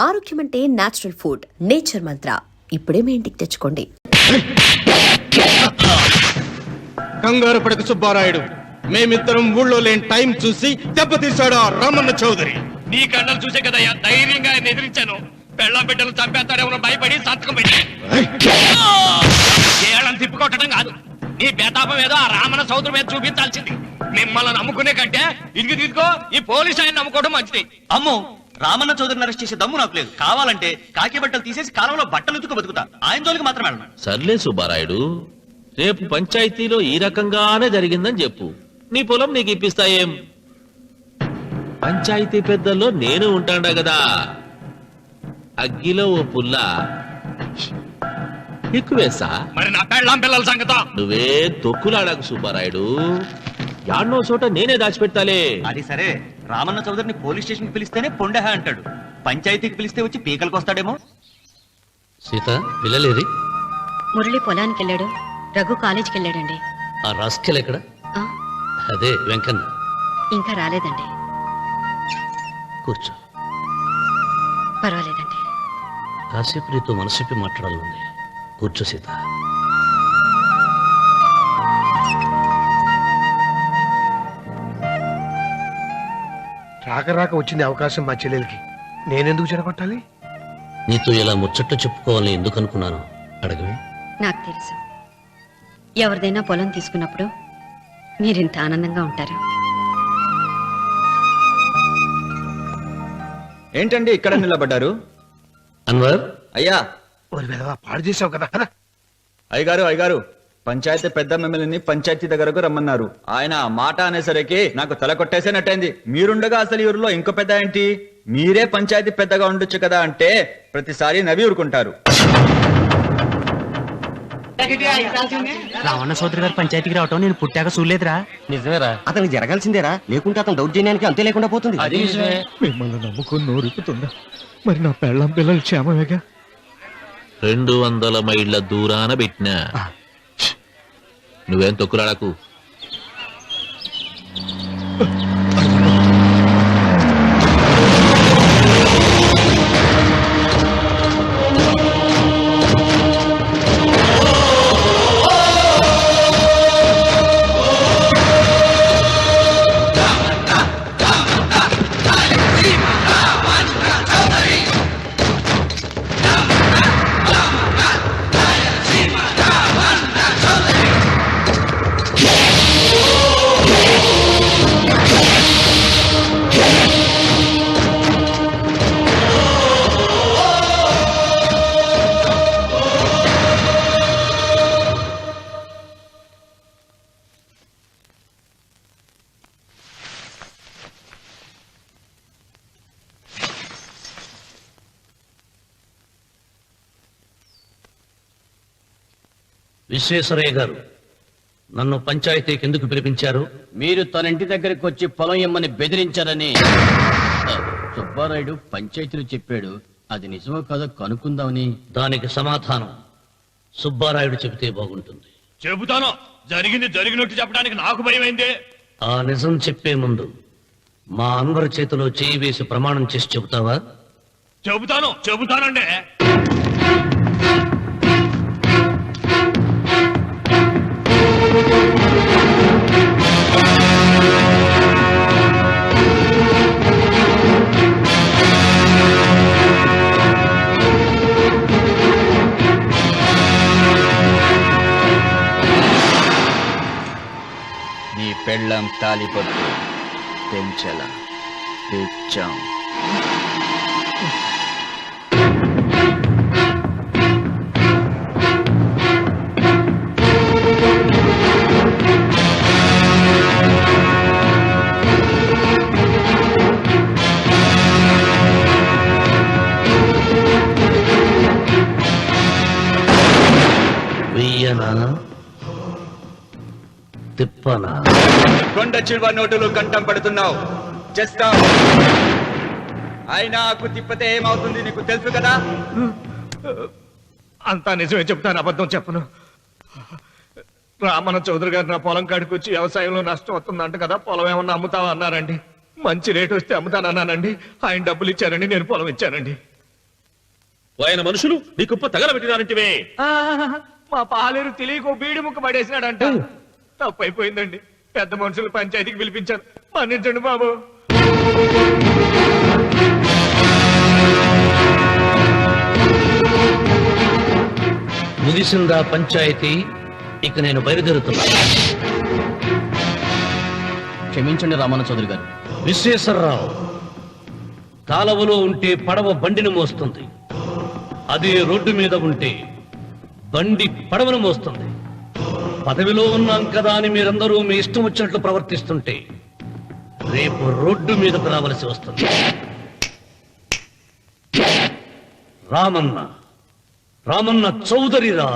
ఆరోగ్యం అంటే natural food. Nature మంత్ర ఇప్పుడే మీ ఇంటికి తెచ్చుకోండి. కంగారు పడక సుబ్బారాయుడు, మేమిద్దరం ఊళ్ళో లేని టైం చూసి దెబ్బతీశాడు ఆ రామన్న చౌదరి. నీ కళ్ళను చూసే కదయ్యా ధైర్యంగా ఆయన ఎదిరించాను. పెళ్ళం బిడ్డలు చంపేస్తాడేమో భయపడి సంతకం పెట్టి ఏళ్ళని తిప్పుకొట్టడం కాదు, నీ బేతాపం ఏదో ఆ రామన్న చౌదరి మీద చూపించాల్సింది. మిమ్మల్ని నమ్ముకునే కంటే ఇదిగి తీసుకో ఈ పోలీసు ఆయన నమ్ముకోవడం మంచిది. అమ్మో, రామన్న చౌదరిని అరెస్ట్ చేసే దమ్ము నాకు లేదు. కావాలంటే కాకి బట్టలు తీసేసి కాలంలో బట్టలు ఉతుకు బతుకుతా. ఆయన జోలికి మాత్రం వెళ్ళను. సర్లే సుబ్బారాయుడు, రేపు పంచాయతీలో ఈ రకంగానే జరిగిందని చెప్పు. నీ పొలం నీకు ఇప్పిస్తాయేం? పంచాయతీ పెద్దల్లో నేను ఉంటాడా కదా. అగ్గిలో ఓ పుల్ల ఎక్కువేసా. మరి నా పెళ్ళం పిల్లల సంగతం నువ్వే తొక్కులాడాకు సుబ్బారాయుడు. యాడ్నో చోట నేనే దాచిపెడతాలే. అది సరే, రామన్న చౌదరిని పోలీస్ స్టేషన్ కి పిలిస్తేనే పొండహ అంటాడు. పంచాయతీకి పిలిస్తే వచ్చి పీకలకు వస్తాడేమో. సీత, పిల్లలేరి? మురళి పొలానికి వెళ్ళాడు, రఘు కాలేజీకి వెళ్ళాడండి. ఆ రాస్కెల్ ఎక్కడ? అదే వెంకన్న. ఇంకా రాలేదండి. కూర్చో. పర్వాలేదండి. కాసేపు నీతో మనసిప్పి మాట్లాడాలండి. కూర్చో సీత. రాక రాక వచ్చింది అవకాశం మా చెల్లెలకి, నేనెందుకు చెడగొట్టాలి? నీతో ఇలా ముచ్చట్లు చెప్పుకోవాలని ఎందుకు అనుకున్నాను అడగవే. నాకు తెలుసు, ఎవరిదైనా పొలం తీసుకున్నప్పుడు మీరింత ఆనందంగా ఉంటారు. ఏంటండి ఇక్కడ నిలబడ్డారు? అన్వర్, అయ్యా. పాడు చేసావు కదా. అయ్యగారు అయ్యగారు, పంచాయతీ పెద్ద మిమ్మల్ని పంచాయతీ దగ్గరకు రమ్మన్నారు. ఆయన ఆ మాట అనేసరికి నాకు తల కొట్టేసేనట్టయింది. మీరుండగా అసలు ఈ ఊరిలో ఇంకో పెద్ద ఏంటి? మీరే పంచాయతీ పెద్దగా ఉండొచ్చు కదా అంటే ప్రతిసారి నవ్వి ఊరుకుంటారు. రావణ సోదరి గారు పంచాయతీకి రావటం నేను పుట్టాక చూడలేదురా. నిజమేరా, అతనికి జరగాల్సిందేరా, లేకుంటే అతను దౌర్జన్యానికి అంతే లేకుండా పోతుంది. మిమ్మల్ని నమ్ముకొని నోరుకుతుందా? మరి నా పెళ్ళం పిల్లలు క్షేమమేగా? 200 మైళ్ళ దూరాన పెట్టినా. నువ్వేం తొక్కులాడకు. విశ్వేశ్వరయ్య గారు, నన్ను పంచాయతీకి ఎందుకు పిలిపించారు? మీరు తన ఇంటి దగ్గరికి వచ్చి పొలం ఇమ్మని బెదిరించారని సుబ్బారాయుడు పంచాయతీలో చెప్పాడు. అది నిజమో కాదో కనుక్కుందామని. దానికి సమాధానం సుబ్బారాయుడు చెబితే బాగుంటుంది. చెబుతాను, జరిగింది జరిగినట్టు చెప్పడానికి నాకు భయమైంది. ఆ నిజం చెప్పే ముందు మా అన్వర్ చేతిలో చేయి వేసి ప్రమాణం చేసి చెబుతావా? చెబుతానండి. నీ పెళ్ళం తాలిపట్టు పెంచల తెచ్చాం. వెయ్యనా తిప్పనా? కొండ చిల్వ నోటులు కంఠం పడుతున్నావు. చేస్తా. అయినా ఆకు తిప్పతే ఏమవుతుంది నీకు తెలుసు కదా. అంతా నిజమే చెప్తాను, అబద్ధం చెప్పను. రామన్న చౌదరి గారు నా పొలం కాడికి వచ్చి వ్యవసాయంలో నష్టం వస్తుందంట కదా, పొలం ఏమన్నా అమ్ముతావా అన్నారండి. మంచి రేటు వస్తే అమ్ముతానన్నానండి. ఆయన డబ్బులు ఇచ్చారండి, నేను పొలం ఇచ్చానండి. ఆయన మనుషులు నీ కుప్ప తగలబెట్టినారంటివే. మా పాలేరు తెలియకో బీడి ముక్క పడేసినాడంట. తప్పైపోయిందండి. పెద్ద మనుషులు పంచాయతీకి పిలిపించాను. మన్నించండి బాబు. ముగిసిందా పంచాయతీ? ఇక నేను బయలుదేరుతున్నా. క్షమించండి రామన్న చౌదరి గారు. విశ్వేశ్వరరావు, కాలవలో ఉంటే పడవ బండిని మోస్తుంది, అదే రోడ్డు మీద ఉంటే బండి పడవను మోస్తుంది. పదవిలో ఉన్నాం కదా అని మీరందరూ మీ ఇష్టం వచ్చినట్లు ప్రవర్తిస్తుంటే రేపు రోడ్డు మీదకు రావలసి వస్తుంది. రామన్న చౌదరిరా.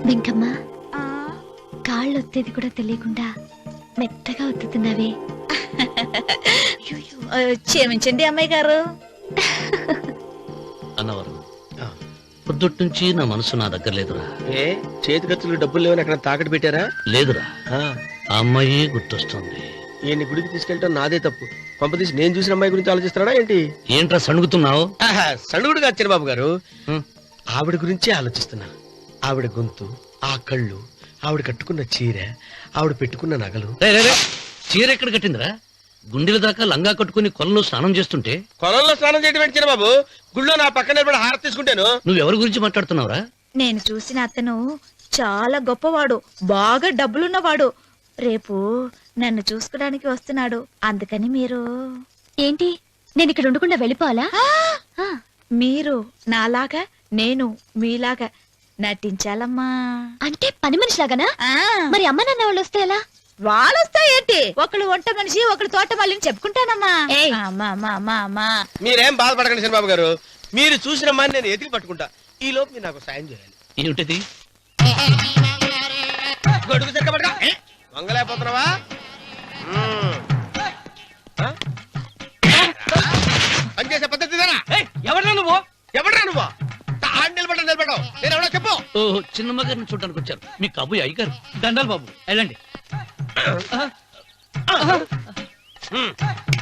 వెంకమ్మ, కాళ్ళు ఒత్తేది కూడా తెలియకుండా మెత్తగా ఒత్తుతున్నావే. క్షమించండి అమ్మాయి గారు. అన్నవరం, పొద్దుటి నుంచి నా మనసు నా దగ్గర లేదురా. ఏ చేతి ఖర్చులు డబ్బులు లేవని అక్కడ తాకట్టు పెట్టారా? లేదురా, ఆ అమ్మాయి గుర్తొస్తుంది. ఈయన్ని గుడికి తీసుకెళ్ళటం నాదే తప్పు. పంపదీసి నేను చూసిన అమ్మాయి గురించి ఆలోచిస్తాడా ఏంటి? ఏంట్రా సణుగుతున్నావు? సణుగుడుగా వచ్చాను బాబు గారు. ఆవిడ గురించే ఆలోచిస్తున్నా. ఆవిడ గొంతు, ఆ కళ్ళు, ఆవిడ కట్టుకున్న చీర, ఆవిడ పెట్టుకున్న నగలు. చీర ఎక్కడ కట్టిందిరా? గుండెల దాకా లంగా కట్టుకుని కొలంలో స్నానం చేస్తుంటే. కొలంలో స్నానం చేయడం ఏంటి బాబు? గుళ్ళో నా పక్కన నిలబడి హారతి తీసుకుంటాను. నువ్వెవరి గురించి మాట్లాడుతున్నావురా? నేను చూసిన అతను చాలా గొప్పవాడు, బాగా డబ్బులున్నవాడు. రేపు నన్ను చూసుకోడానికి వస్తున్నాడు. అందుకని మీరు ఏంటి, నేను ఇక్కడ ఉండకుండా వెళ్ళిపోవాలా? మీరు నాలాగా, నేను మీలాగా నటించాలమ్మా. అంటే పని మనిషిలాగానా? మరి అమ్మ నాన్న వాళ్ళు వస్తే ఎలా? వాళ్ళు వస్తా ఏంటి, ఒకళ్ళు వంట మనిషి, ఒకళ్ళు తోట మళ్ళీ చెప్పుకుంటానమ్మా. మీరేం బాధపడకండి చంద్రబాబు గారు. మీరు చూసిన అమ్మాయిని నేను ఎతికి పట్టుకుంటా. ఈ లోపు మీరు నాకు సాయం చేయాలి. ఏమిటది? గొడుగు సరిగ్గా వంగలేకపోతున్నావా? పనిచేసే పద్ధతి ఎవరా నువ్వు? ఎవడరా నువ్వు? నిలబడ్డావు. నేను ఎవడో చెప్పు. ఓ చిన్నమ్మ గారిని చూడడానికి వచ్చారు. మీ కబుయ్య అయ్యగారు. దండాలు బాబు, వెళ్ళండి.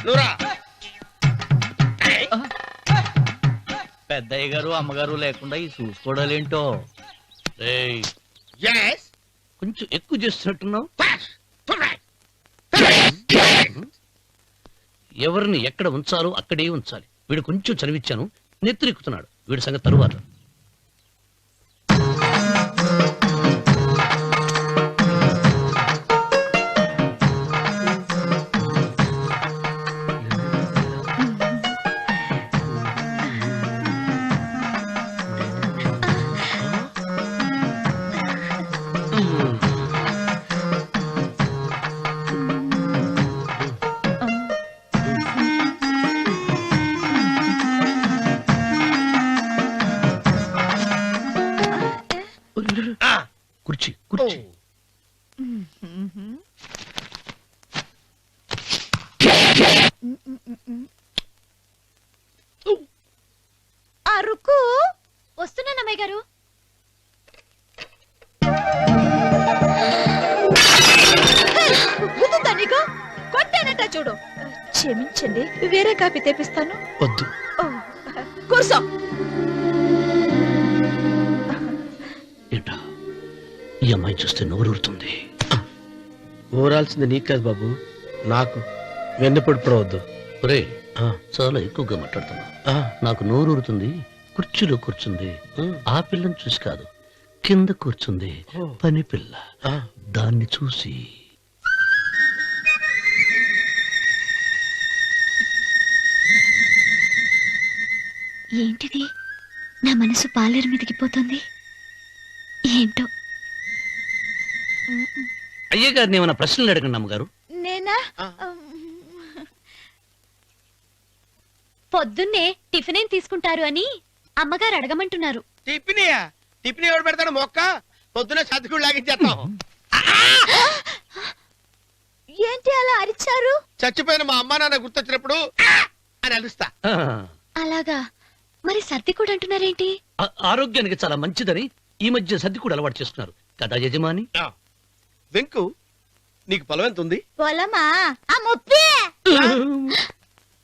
నువ్వురా. పెద్దయ్య గారు అమ్మగారు లేకుండా ఈ చూసుకోవడాలేంటో. కొంచెం ఎక్కువ చేస్తున్నట్టున్నావు. ఎవరిని ఎక్కడ ఉంచాలో అక్కడే ఉంచాలి. వీడు కొంచెం చదివిచ్చాను, నెత్తిరెక్కుతున్నాడు. వీడి సంగతి తరువాత. కుర్చీ కుర్చీ. అరుకు వస్తున్నాను అమ్మాయి గారు. కొట్టానట చూడు. క్షమించండి, వేరే కాపీ తెప్పిస్తాను. వద్దు. కూర్చో. ఏంటా, ఈ అమ్మాయి చూస్తే నోరూరుతుంది. ఊరాల్సింది నీకు కాదు బాబు, నాకు. వెన్నపొడి పడవద్దు. ఒరే, చాలా ఎక్కువగా మాట్లాడుతున్నా. నాకు నోరూరుతుంది. కుర్చీలో కూర్చుంది. ఆ పిల్లని చూసి కాదు, కింద కూర్చుంది పని పిల్ల. దాన్ని చూసి ఏంటిది, నా మనసు పాలేరు మీదకి పోతుంది ఏంటో. అయ్య గారిని ఏమైనా ప్రశ్నలు అడగండి అమ్మగారు. నేనా? పొద్దున్నే టిఫిన్ ఏం తీసుకుంటారు అని అమ్మగారు అడగమంటున్నారు. టిఫినియా? టిఫిన్ ఎవడు పెడతాడు మొక్క? పొద్దున సతికుడు లాగించేస్తాం. ఏంటి అలా అరిచారు? చచ్చిపోయిన మా అమ్మ నాన్న గుర్తొచ్చినప్పుడు అని అలుస్తా. ఆ, అలాగా? మరి సర్ది కూడా అంటున్నారేంటి? ఆరోగ్యానికి చాలా మంచిదని ఈ మధ్య సర్ది కూడా అలవాటు చేస్తున్నారు కదా యజమాని. వెంకు, నీకు పొలం ఎంత ఉంది? పొలమా? ఆ ముప్పి.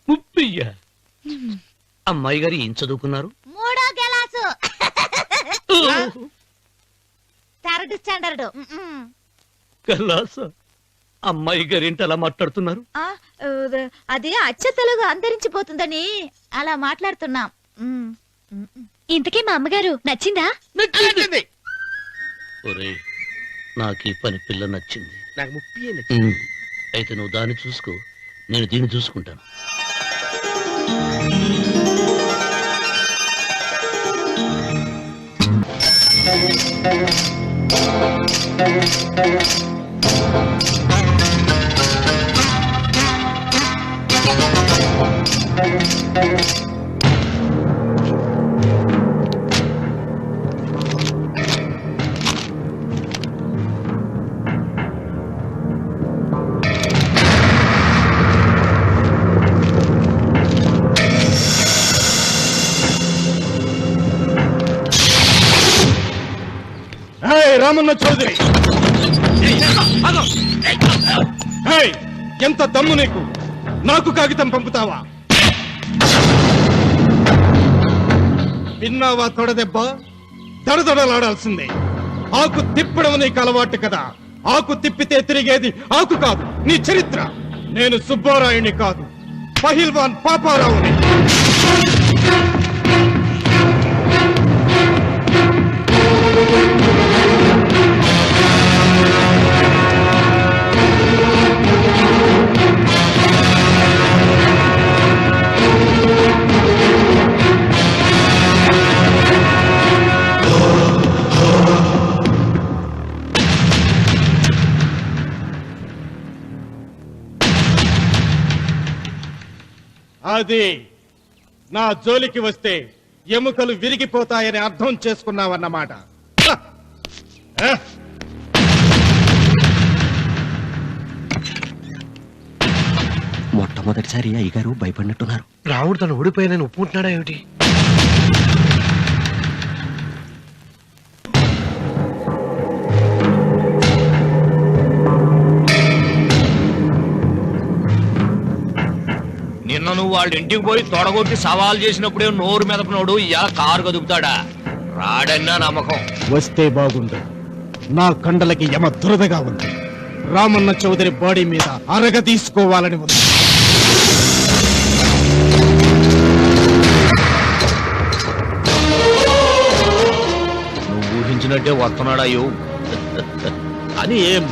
ముప్పయ్య. అమ్మాయి గారు ఏం చదువుకున్నారు? 3వ గెలాసు. 3rd standard. కలాస. అమ్మాయి గారు ఏంటి అలా మాట్లాడుతున్నారు? అది అచ్చ తెలుగు అంతరించిపోతుందని అలా మాట్లాడుతున్నాం. ఇంతకీ మా అమ్మగారు నచ్చిందా? నచ్చింది. ఒరేయ్, నాకు ఈ పని పిల్ల నచ్చింది. నాకు ముప్పి. అయితే నువ్వు దాన్ని చూసుకో, నేను దీన్ని చూసుకుంటాను. రామన్న చౌదరి, ఎంత దమ్ము నీకు? నాకు కాగితం పంపుతావా? విన్నావా తొడదెబ్బ? దడదడలాడాల్సిందే. ఆకు తిప్పడం నీకు అలవాటు కదా. ఆకు తిప్పితే తిరిగేది ఆకు కాదు, నీ చరిత్ర. నేను సుబ్బారాయుని కాదు, పహిల్వాన్ పాపారావుని. అది నా జోలికి వస్తే ఎముకలు విరిగిపోతాయని అర్థం చేసుకున్నావన్నమాట. మొట్టమొదటిసారి అయ్యగారు భయపడినట్టున్నారు. రాముడు తను ఓడిపోయానని ఒప్పుకుంటున్నాడా ఏమిటి? నిన్న నువ్వు వాళ్ళ ఇంటికి పోయి తొడగొట్టి సవాల్ చేసినప్పుడే నోరు మెదపనోడు ఇలా కారు కదుపుతాడా? రాడన్నా నమ్మకం. వస్తే బాగుండు. నా కండలకి యమ దురదగా ఉంది. రామన్న చౌదరి బాడీ మీద అరగ తీసుకోవాలని ఉంది. నువ్వు ఊహించినట్టే వస్తున్నాడాయో అని ఏం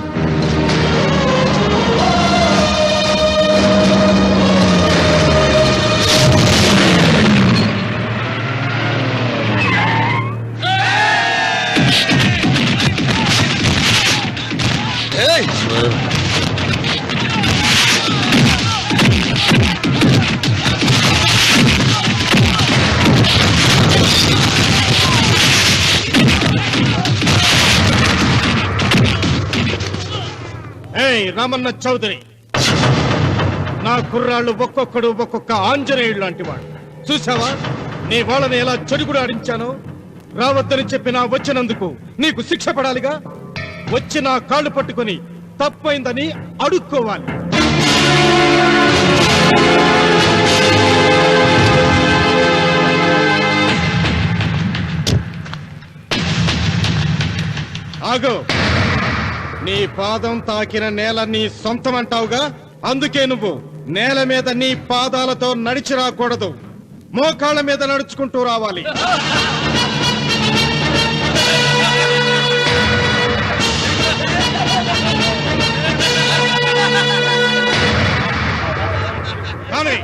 రామన్న చౌదరి, నా కుర్రాళ్ళు ఒక్కొక్కడు ఒక్కొక్క ఆంజనేయుడు లాంటి వాడు. చూసావా నీ వాళ్ళని ఎలా చెడుగుడు ఆడించానో? రావద్దని చెప్పినా వచ్చినందుకు నీకు శిక్ష పడాలిగా. వచ్చి నా కాళ్ళు పట్టుకుని తప్పైందని అడుక్కోవాలి. ఆగో, నీ పాదం తాకిన నేల నీ సొంతం అంటావుగా, అందుకే నువ్వు నేల మీద నీ పాదాలతో నడిచి రాకూడదు, మోకాళ్ళ మీద నడుచుకుంటూ రావాలి. కానీ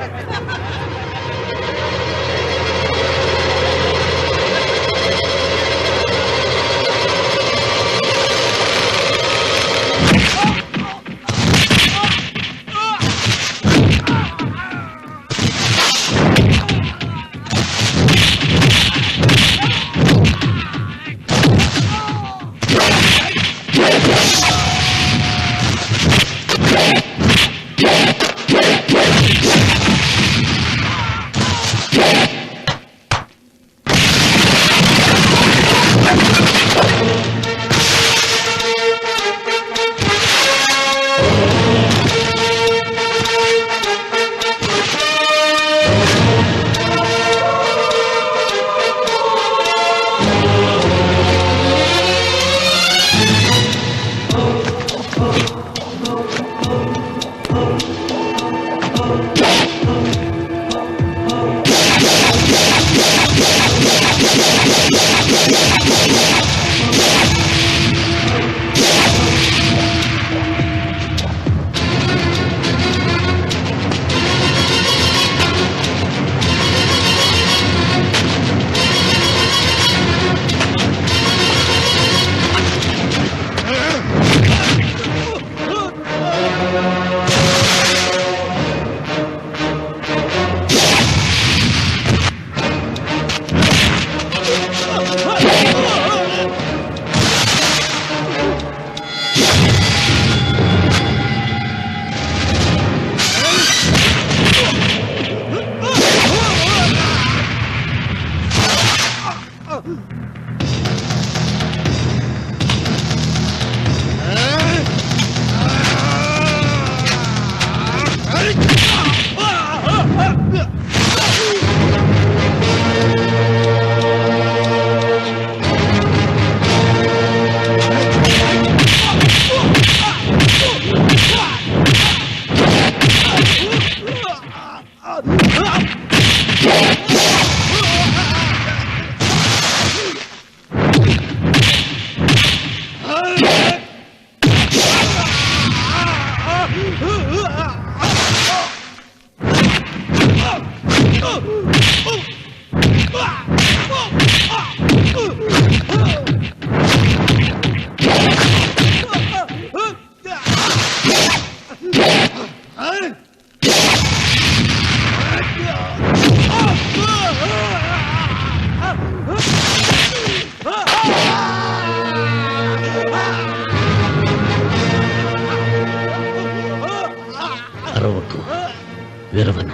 వీరవన్,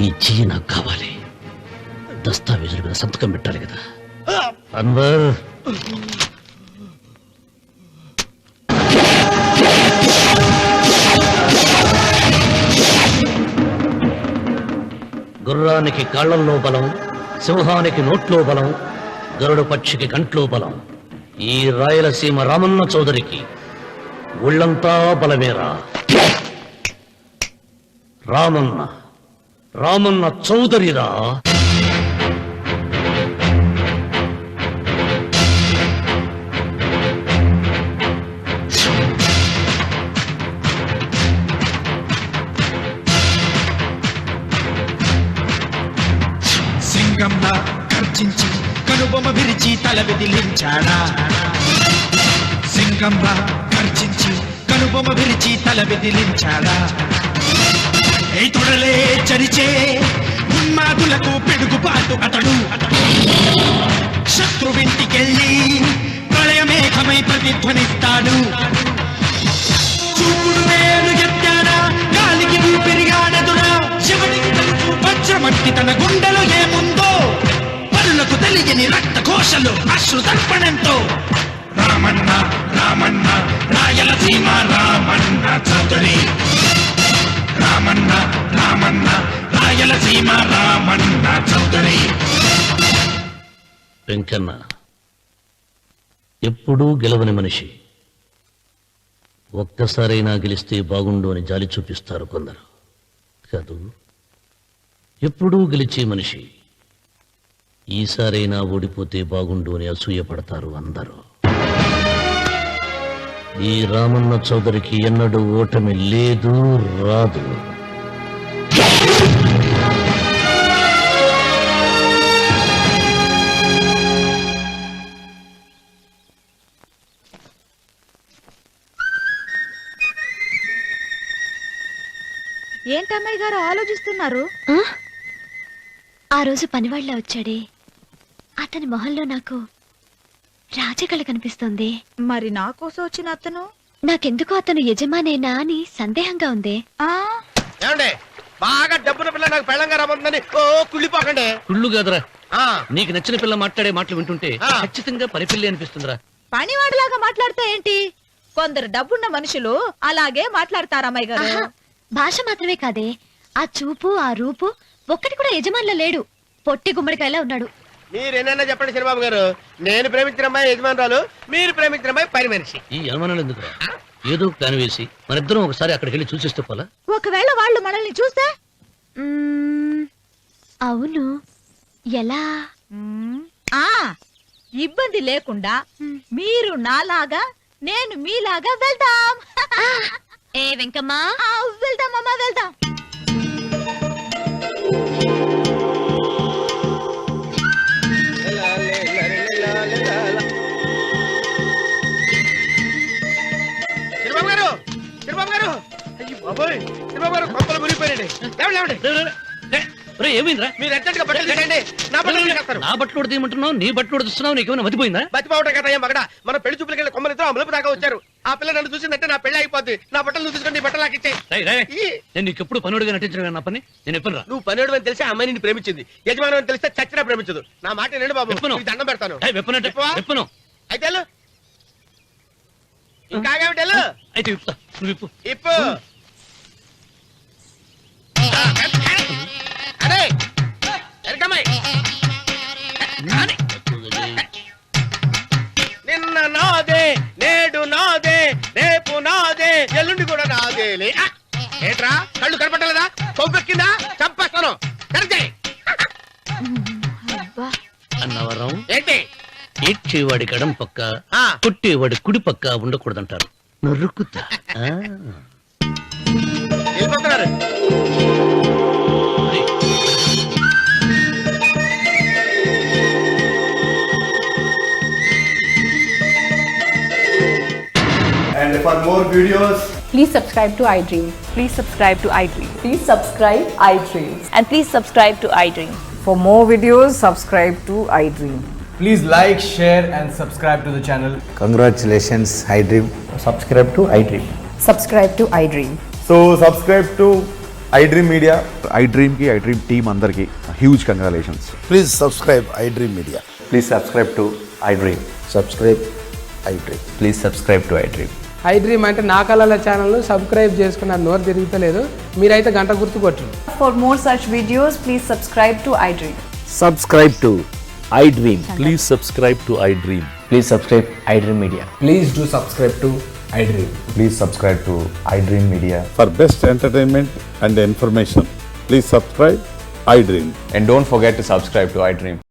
ఈ చెయ్యి నాకు కావాలి. దస్తావేజుల మీద సంతకం పెట్టాలి కదా. అన్వర్, గుర్రానికి కాళ్లల్లో బలం, సింహానికి నోట్లో బలం, గరుడు పక్షికి కంట్లో బలం. ఈ రాయలసీమ రామన్న చౌదరికి ఒళ్ళంతా బలమేరా. రామన్న చౌదరిరా. సింగంలా గర్జించి కనుబొమ్మ విరిచి తల బెదిలించాడా. సింగంలా గర్జించి కనుబొమ్మ విరిచి తల బెదిలించాడా. ఏ తొడలే చరిచే ఉన్మాదులకు పిడుగుపాటు అతడు. శత్రువింటికెళ్ళి ప్రళయమేఘమై ప్రతిధ్వనిస్తాడు. చూపుడు వేలు ఎత్తాడా, గాలికి ఊపిరిగాడదురా. శివుడికి తెలుసు వజ్రమట్టి తన గుండెలో ఏముందో. పరులకు తెలియని రక్త ఘోషలు అశ్రు తర్పణంతో. రామన్న రామన్న రాయలసీమ రామన్న చౌదరి. రామన్న రామన్న రాయలసీమ రామన్న చౌదరి. వెంకన్న ఎప్పుడూ గెలవని మనిషి. ఒక్కసారైనా గెలిస్తే బాగుండు అని జాలి చూపిస్తారు కొందరు. కాదు, ఎప్పుడూ గెలిచే మనిషి. ఈసారైనా ఓడిపోతే బాగుండు అని అసూయపడతారు అందరూ. ఈ రామన్న చౌదరికి ఎన్నడూ ఓటమి లేదు, రాదు. ఏంటమ్మాయి గారు ఆలోచిస్తున్నారు? ఆ రోజు పనివాళ్ళ వచ్చాడే, అతని మొహంలో నాకు రాజకళ కనిపిస్తోంది. మరి నా కోసం వచ్చిన అతను? నాకెందుకో అతను యజమానేనా అని సందేహంగా ఉంది. ఏమండి, బాగా డబ్బున పిల్ల నాకు పెళ్ళంగా రమ్మందని కుళ్ళిపోకండి. కుళ్ళు కాదురా, నీకు నచ్చిన పిల్ల మాట్లాడే మాటలు వింటుంటే ఖచ్చితంగా పరిపిల్లి అనిపిస్తుందిరా. పనివాడిలాగా మాట్లాడతా ఏంటి? కొందరు డబ్బున్న మనుషులు అలాగే మాట్లాడతారమ్మాయి గారు. భాష మాత్రమే కాదే, ఆ చూపు, ఆ రూపు ఒక్కటి కూడా యజమానిలో లేడు. పొట్టి గుమ్మడికాయలా ఉన్నాడు. మీరేనన్నా చెప్పండి చంద్రబాబు గారు, నేను ప్రేమించిన అమ్మాయి యజమానురాలు, మీరు ప్రేమించిన అమ్మాయి పని మనిషి. ఈ అనుమానాలు ఎందుకురా? ఏదో ప్లాన్ వేసి మనిద్దరం ఒకసారి అక్కడికి వెళ్ళి చూసేస్తే పోలా? ఒకవేళ వాళ్ళు మనల్ని చూస్తే? అవును, ఎలా? ఇబ్బంది లేకుండా మీరు నాలాగా నేను మీలాగా వెళ్దాం. ఏ వెంకమ్మా, వెళ్దాం అమ్మా, వెళ్దాం. చంద్రబాబు గారు, చంద్రబాబు గారు, అయ్యో బాబోయ్, చంద్రబాబు గారు కొంపలు మునిగిపోయారండి. ఏమైందిరా? మీరు అర్జెంట్గా బట్టలు తీసేయండి. నా బట్టలు తీసేస్తారు. నా బట్టలు ఉడతీయమంటున్నావు, నీ బట్టలు ఉడుతున్నావు, నీకేమైనా మతిపోయిందా? బతిపోవటం కదా ఏం మగడ. మన పెళ్లి చూపులకి వెళ్ళి కొమ్మలితో అమలుపు దాకా వచ్చారు. ఆ పిల్ల నన్ను చూసిందంటే నా పెళ్లి అయిపోద్ది. నా బట్టలు తీసుకొని నీ బట్టలు నాకు ఇచ్చేయి. నేను నీకు ఎప్పుడు పనుడిగా నటించడం నా పని. నేను ఎప్పుడు రా? నువ్వు పనివాడు అని తెలిసి ఆ అమ్మాయి నిన్ను ప్రేమించింది. యజమాని అని తెలిస్తే చచ్చినా ప్రేమించదు. నా మాట నేను బాబు, నీకు దండం పెడతాను. వెప్పను అయితే ఇంకాగేమిటి అయితే ఇప్పుతా, నువ్వు ఇప్పు. ఇప్పు. అరే ఎరకమ్మాయి, నిన్న నాదే, నేడు నాదే, రేపు నాదే, ఎల్లుండి కూడా నాదేలే. ఏట్రా కళ్ళు కనపట్టలేదా? కొవ్వెక్కిందా? చంపేస్తాను. కరెక్టే అన్నవరం ఏంటి? ఏడ్చేవాడి కడం పక్క, కొట్టేవాడి కుడి పక్క ఉండకూడదంటారు. నరుకుతా. వెళ్ళిపోతున్నారు. And for more videos, please subscribe to iDream. Please subscribe to iDream. Please subscribe iDream. And please subscribe to iDream. For more videos, subscribe to iDream. please like, share and subscribe to the channel. Congratulations, iDream. Subscribe to iDream. Subscribe to iDream. So subscribe to iDream Media. iDream team అందరికి huge congratulations. Please subscribe iDream Media. Please subscribe to iDream. Subscribe iDream. Please subscribe to iDream. iDream అంటే నా కళల channel subscribe చేసుకున్న నోరు తిరుగుతలేదు, మీరైతే గంట గుర్తు కొట్టండి. For more such videos, please subscribe to iDream. Subscribe to iDream. Please subscribe to iDream. Please subscribe iDream Media. Please do subscribe to iDream. Please subscribe to iDream Media. For best entertainment and information, please subscribe iDream. And don't forget to subscribe to iDream.